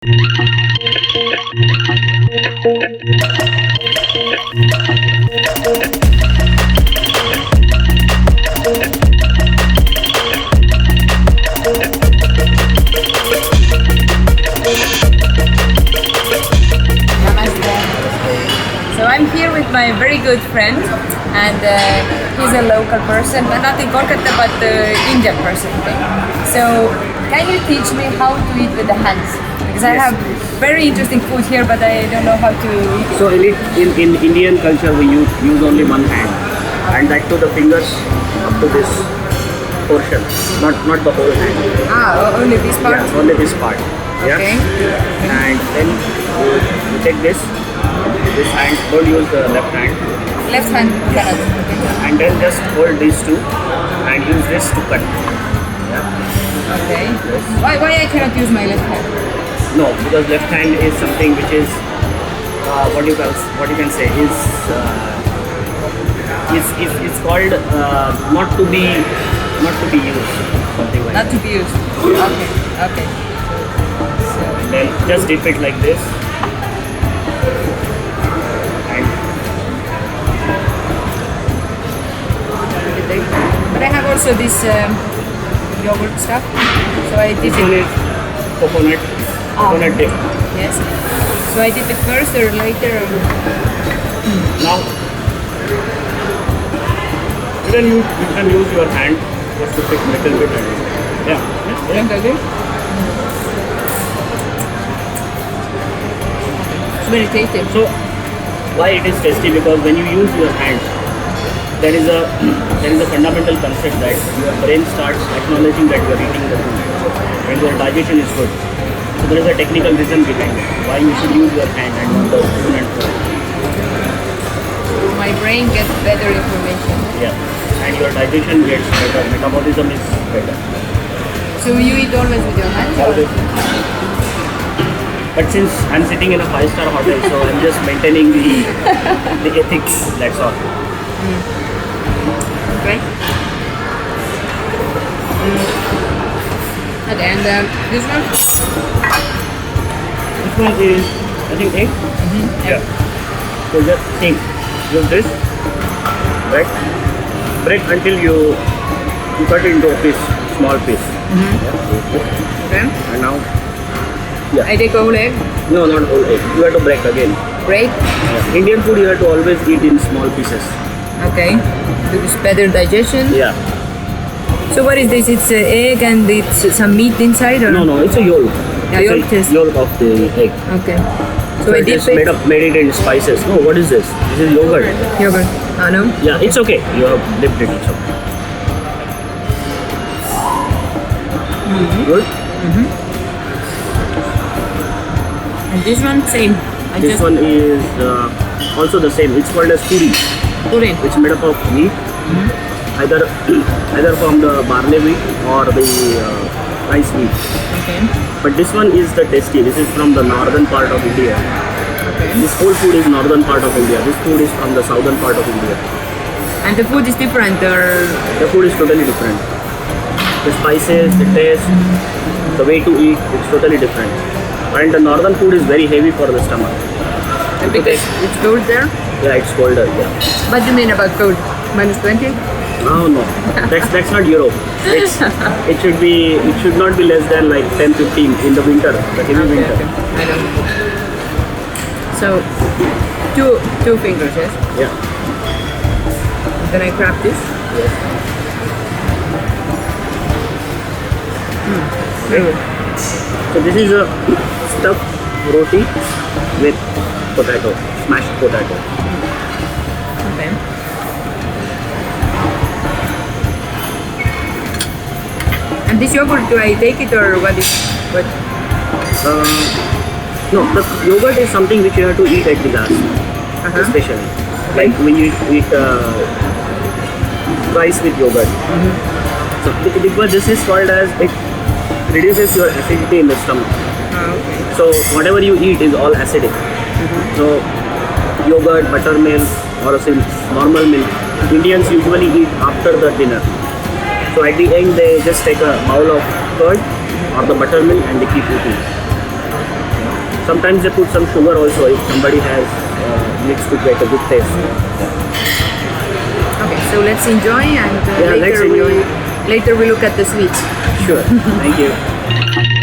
So I'm here with my very good friend, and he's a local person, but not in Kolkata, but Indian person. So can you teach me how to eat with the hands? Because I have very interesting food here, but I don't know how to eat it. So in Indian culture, we use only one hand, and that to the fingers up to this portion, not the whole hand. Only this part? Yeah, only this part. Yeah. Okay. And then you take this hand, don't use the left hand. Left hand cannot. Okay. And then just hold these two and use this to cut. Yeah. Okay. Yes. Why I cannot use my left hand? No, because left hand is something which is what you can say is it's called not to be used, something like Not that. to be used. Okay. Okay. So And then just dip it like this. And but I have also this yogurt stuff. So I dip this one it. is coconut dip. Yes. So I dip it first or later? Now you can use your hand just to pick little bit and yeah. It's very tasty. So why it is tasty? Because when you use your hand, there is a fundamental concept that your brain starts acknowledging that you are eating the food and your digestion is good. So there is a technical reason behind it why you should use your hand and not the spoon and fork. My brain gets better information. Yeah, and your digestion gets better, metabolism is better. So you eat always with your hands? Always. But since I'm sitting in a 5-star hotel, so I'm just maintaining the ethics. That's all. Okay. Okay, and this one? This one is, I think, egg. Yeah. So just think, use this, break until you cut it into a piece, small piece. Okay. And now, I take a whole egg. no, not whole egg. You have to break again. Break. Yeah. Indian food you have to always eat in small pieces. Okay. Because better digestion. Yeah. So what is this? It's an egg and it's some meat inside, or No, it's a yolk. Yeah, It's yolk a is- yolk of the egg. Okay. So I it dip is it. made it in spices. No, what is this? This is yogurt. Yogurt. Oh no. Yeah, it's okay. You have dipped it. It's okay. Good. And this one same. This one is also the same. It's called as puri. Puri. It's made up of wheat, either from the barley wheat or the rice wheat. Okay. But this one is the tasty. This is from the northern part of India. Okay. This whole food is northern part of India. This food is from the southern part of India. And the food is different, or The food is totally different. The spices, the taste, the way to eat, it's totally different. And the northern food is very heavy for the stomach. because it's cold there? Yeah, it's colder. Yeah. What do you mean about cold? -20? No. That's not Europe. It should not be less than like 10-15 in the winter, the heavy winter. Okay. I know. So two fingers, yes? Yeah. Then I grab this. Yes. Very good. So this is a stuffed roti with potato, smashed potato. Okay. And this yogurt, do I take it, or what is what? No, the yogurt is something which you have to eat at the last, especially. Like when you eat rice with yogurt. So because this is called as, it reduces your acidity in the stomach. Okay. So whatever you eat is all acidic. So yogurt, buttermilk, or normal milk, Indians usually eat after the dinner. So at the end they just take a bowl of curd or the buttermilk and they keep eating. Sometimes they put some sugar also if somebody has needs to get a good taste. Okay, so let's enjoy and Yeah, let's enjoy. later we look at the sweets. Sure. Thank you.